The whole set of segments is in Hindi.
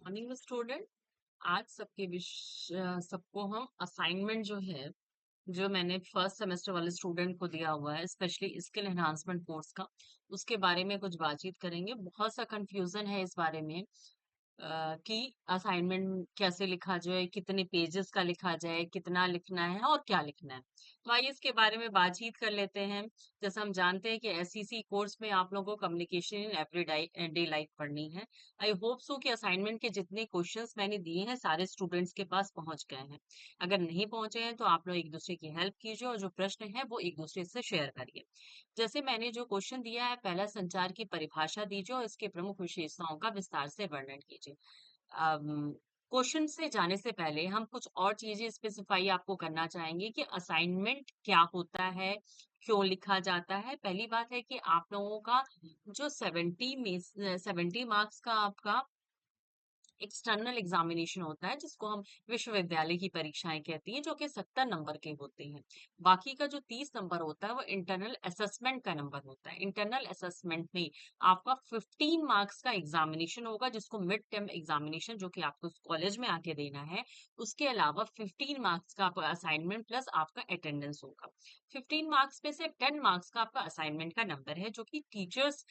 Morning student. आज सबको हम असाइनमेंट जो है, जो मैंने फर्स्ट सेमेस्टर वाले स्टूडेंट को दिया हुआ है, स्पेशली स्किल एनहांसमेंट कोर्स का, उसके बारे में कुछ बातचीत करेंगे। बहुत सा कंफ्यूजन है इस बारे में कि असाइनमेंट कैसे लिखा जाए, कितने पेजेस का लिखा जाए, कितना लिखना है और क्या लिखना है। तो आइए इसके बारे में बातचीत कर लेते हैं। जैसे हम जानते हैं कि एसईसी कोर्स में आप लोगों को communication in every day life पढ़नी है। आई होप सो कि असाइनमेंट के जितने क्वेश्चंस मैंने दिए हैं सारे स्टूडेंट्स के पास पहुंच गए हैं। अगर नहीं पहुंचे हैं तो आप लोग एक दूसरे की हेल्प कीजिए और जो प्रश्न है वो एक दूसरे से शेयर करिए। जैसे मैंने जो क्वेश्चन दिया है, पहला संचार की परिभाषा दीजिए और इसके प्रमुख विशेषताओं का विस्तार से वर्णन कीजिए। क्वेश्चन से जाने से पहले हम कुछ और चीजें स्पेसिफाई आपको करना चाहेंगे कि असाइनमेंट क्या होता है, क्यों लिखा जाता है। पहली बात है कि आप लोगों का जो 70 मार्क्स का आपका एक्सटर्नल एग्जामिनेशन होता है, जिसको हम विश्वविद्यालय की परीक्षाएं कहती हैं, जो कि 70 नंबर के होते हैं। बाकी का जो 30 नंबर होता है वो इंटरनल असेसमेंट का नंबर होता है। इंटरनल असेसमेंट में आपका 15 मार्क्स का एग्जामिनेशन होगा, जिसको मिड टर्म एग्जामिनेशन, जो कि आपको कॉलेज में आके देना है। उसके अलावा 15 मार्क्स का आपका असाइनमेंट प्लस आपका अटेंडेंस होगा। 15 मार्क्स में से 10 मार्क्स का आपका असाइनमेंट का नंबर है, जो कि टीचर्स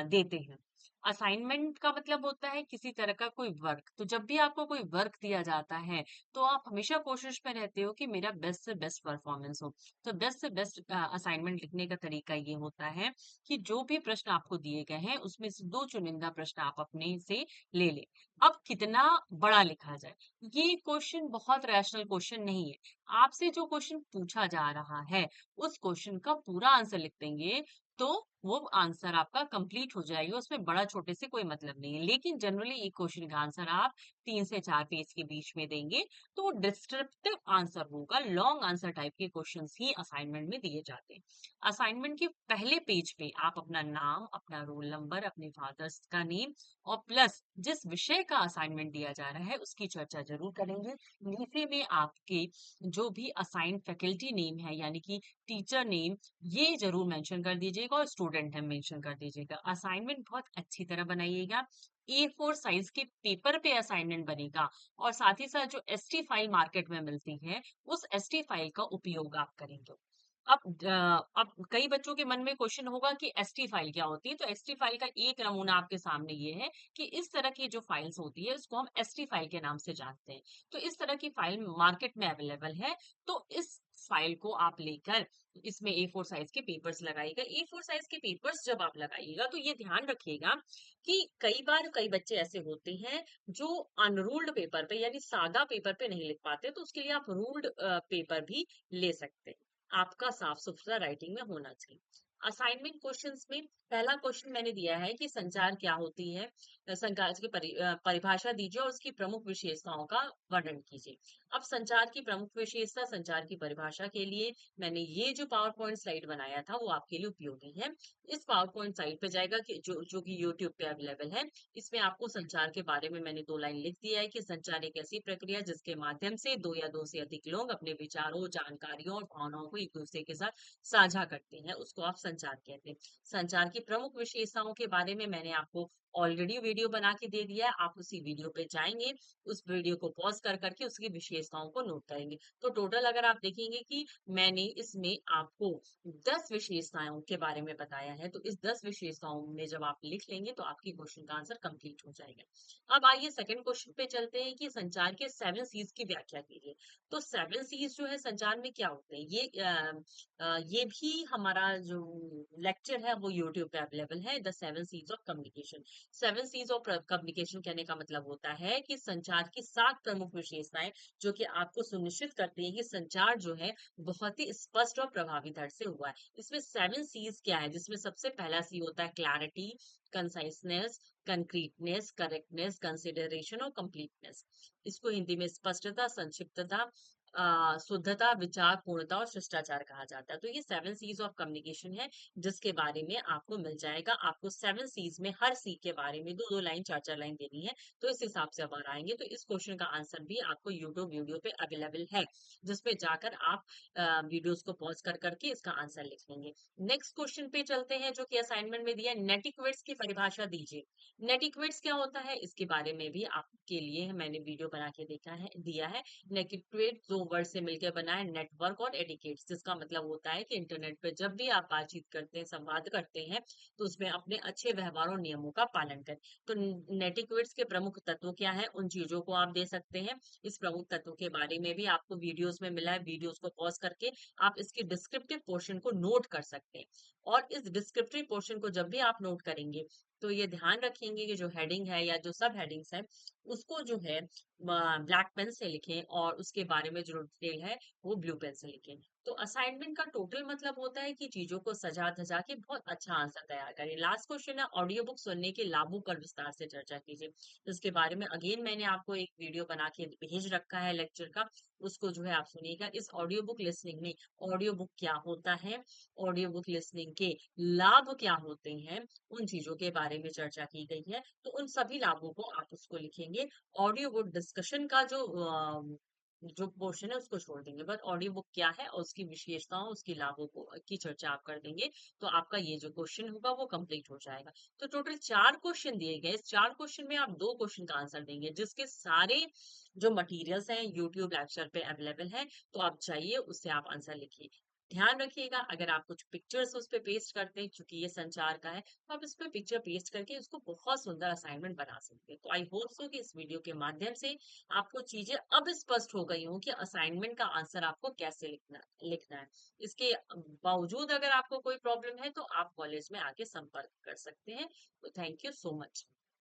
देते हैं। असाइनमेंट का मतलब होता है किसी तरह का कोई वर्क। तो जब भी आपको कोई वर्क दिया जाता है तो आप हमेशा कोशिश में रहते हो कि मेरा बेस्ट से बेस्ट परफॉर्मेंस हो। तो बेस्ट से बेस्ट असाइनमेंट लिखने का तरीका ये होता है कि जो भी प्रश्न आपको दिए गए हैं उसमें से दो चुनिंदा प्रश्न आप अपने से ले लें। अब कितना बड़ा लिखा जाए, ये क्वेश्चन बहुत रैशनल क्वेश्चन नहीं है। आपसे जो क्वेश्चन पूछा जा रहा है उस क्वेश्चन का पूरा आंसर लिख देंगे तो वो आंसर आपका कंप्लीट हो जाएगा। उसमें बड़ा छोटे से कोई मतलब नहीं है। लेकिन जनरली एक क्वेश्चन का आंसर आप 3 से 4 पेज के बीच में देंगे तो वो डिस्क्रिप्टिव आंसर होगा। लॉन्ग आंसर टाइप के क्वेश्चंस ही असाइनमेंट में दिए जाते हैं। असाइनमेंट के पहले पेज पे आप अपना नाम, अपना रोल नंबर, अपने फादर्स का नेम और प्लस जिस विषय का असाइनमेंट दिया जा रहा है उसकी चर्चा जरूर करेंगे। नीचे में आपके जो भी असाइंड फैकल्टी नेम है, यानी कि टीचर नेम, ये जरूर मेंशन कर दीजिएगा और स्टूडेंट नेम मेंशन कर दीजिएगा। असाइनमेंट बहुत अच्छी तरह बनाइएगा। A4 साइज के पेपर पे असाइनमेंट बनेगा और साथ ही साथ जो एसटी फाइल मार्केट में मिलती है उस एसटी फाइल का उपयोग आप करेंगे। अब कई बच्चों के मन में क्वेश्चन होगा कि एसटी फाइल क्या होती है। तो एसटी फाइल का एक नमूना आपके सामने ये है कि इस तरह की जो फाइल्स होती है उसको हम एसटी फाइल के नाम से जानते हैं। तो इस तरह की फाइल मार्केट में अवेलेबल है। तो इस फाइल को आप लेकर इसमें A4 साइज के पेपर्स लगाइएगा। A4 साइज के पेपर्स जब आप लगाइएगा तो ये ध्यान रखिएगा कि कई बार कई बच्चे ऐसे होते हैं जो अनरूल्ड पेपर पे यानी सादा पेपर पे नहीं लिख पाते, तो उसके लिए आप रूल्ड पेपर भी ले सकते हैं। आपका साफ सुथरा राइटिंग में होना चाहिए। असाइनमेंट क्वेश्चंस में पहला क्वेश्चन मैंने दिया है कि संचार क्या होती है। संचार की परिभाषा दीजिए और उसकी प्रमुख विशेषताओं का वर्णन कीजिए। अब संचार की प्रमुख विशेषता, संचार की परिभाषा के लिए मैंने ये जो पावर पॉइंट स्लाइड बनाया था वो आपके लिए उपयोगी है। इस पावर पॉइंट स्लाइड पे जाएगा कि जो कि यूट्यूब पे अवेलेबल है। इसमें आपको संचार के बारे में मैंने 2 लाइन लिख दिया है कि संचार एक ऐसी प्रक्रिया जिसके माध्यम से दो या दो से अधिक लोग अपने विचारों, जानकारियों और भावनाओं को एक दूसरे के साथ साझा करते हैं, उसको आप संचार कहते हैं। संचार की प्रमुख विशेषताओं के बारे में मैंने आपको ऑलरेडी वीडियो बना के दे दिया है। आप उसी वीडियो पे जाएंगे, उस वीडियो को पॉज कर करके उसकी विशेषताओं को नोट करेंगे। तो टोटल अगर आप देखेंगे कि मैंने इसमें आपको 10 विशेषताओं के बारे में बताया है, तो इस 10 विशेषताओं में जब आप लिख लेंगे तो आपकी क्वेश्चन का आंसर कंप्लीट हो जाएगा। अब आइए सेकंड क्वेश्चन पे चलते हैं कि संचार के 7 C's की व्याख्या कीजिए। तो 7 C's जो है संचार में क्या होते हैं, ये भी हमारा जो लेक्चर है वो यूट्यूब पे अवेलेबल है, the 7 C's of communication. 7 C's of communication कहने का मतलब होता है कि संचार की 7 प्रमुख विशेषताएं जो कि आपको सुनिश्चित करती है कि संचार जो है बहुत ही स्पष्ट और प्रभावी ढंग से हुआ है। इसमें 7 C's क्या है, जिसमें सबसे पहला सी होता है क्लैरिटी, कंसाइसनेस, कंक्रीटनेस, करेक्टनेस, कंसिडरेशन और कंप्लीटनेस। इसको हिंदी में स्पष्टता, संक्षिप्तता, शुद्धता, विचार, पूर्णता और शिष्टाचार कहा जाता है। तो ये 7 सीज ऑफ कम्युनिकेशन है, जिसके बारे में आपको मिल जाएगा। आपको 7 सीज में हर सी के बारे में 2-2 लाइन, 4-4 लाइन देनी है। तो इस हिसाब से अब आएंगे। तो इस क्वेश्चन का आंसर भी आपको यूट्यूब वीडियो पे अवेलेबल है, जिसपे जाकर आप वीडियोस को पॉज कर करके इसका आंसर लिख लेंगे। नेक्स्ट क्वेश्चन पे चलते हैं, जो कि असाइनमेंट में दिया है, नेटिक्वेट्स की परिभाषा दीजिए। नेटिक्वेट्स क्या होता है, इसके बारे में भी आपके लिए मैंने वीडियो बना के दिया है। नेटिक्वेट दो वर्ड से मिलकर बना है, नेटवर्क और एडिकेट्स, जिसका मतलब होता है कि इंटरनेट पे जब भी आप बातचीत करते हैं, संवाद करते हैं, तो उसमें अपने अच्छे व्यवहार और नियमों का पालन करें। तो नेटिक्वेट्स के प्रमुख तत्व क्या है, उन चीजों को आप दे सकते हैं। इस प्रमुख तत्व के बारे में भी आपको वीडियोस में मिला है, वीडियोस को पॉज करके आप इसके डिस्क्रिप्टिव पोर्शन को नोट कर सकते हैं। और इस डिस्क्रिप्टिव पोर्शन को जब भी आप नोट करेंगे, तो ये ध्यान रखेंगे कि जो हेडिंग है या जो सब हेडिंग्स है, उसको जो है ब्लैक पेन से लिखें, और उसके बारे में जो डिटेल है वो ब्लू पेन से लिखें। तो असाइनमेंट का टोटल मतलब होता है कि चीजों को सजा धजा के बहुत अच्छा आंसर तैयार करें। लास्ट क्वेश्चन है, ऑडियो बुक सुनने के लाभों पर विस्तार से चर्चा कीजिए। इसके बारे में अगेन मैंने आपको एक वीडियो बना के भेज रखा है लेक्चर का, उसको जो है आप सुनिएगा। इस ऑडियो बुक लिसनिंग में ऑडियो बुक क्या होता है, ऑडियो बुक लिसनिंग के लाभ क्या होते हैं, उन चीजों के बारे में चर्चा की गई है। तो उन सभी लाभों को आप उसको लिखेंगे। ऑडियो बुक डिस्कशन का जो पोर्शन है उसको छोड़ देंगे, बट ऑडियो बुक क्या है और उसकी विशेषताओं, उसकी लाभों को की चर्चा आप कर देंगे। तो आपका ये जो क्वेश्चन होगा वो कंप्लीट हो जाएगा। तो टोटल 4 क्वेश्चन दिए गए, इस 4 क्वेश्चन में आप 2 क्वेश्चन का आंसर देंगे, जिसके सारे जो मटेरियल्स हैं यूट्यूब लेक्चर पे अवेलेबल है। तो आप जाइए, उससे आप आंसर लिखिए। ध्यान रखिएगा, अगर आप कुछ पिक्चर्स उस पे पेस्ट करते हैं, क्योंकि ये संचार का है, तो आप इस पे पिक्चर पेस्ट करके उसको बहुत सुंदर असाइनमेंट बना सकते हैं। तो आई होप सो कि इस वीडियो के माध्यम से आपको चीजें अब स्पष्ट हो गई हों कि असाइनमेंट का आंसर आपको कैसे लिखना है। इसके बावजूद अगर आपको कोई प्रॉब्लम है, तो आप कॉलेज में आके संपर्क कर सकते हैं। तो थैंक यू सो मच।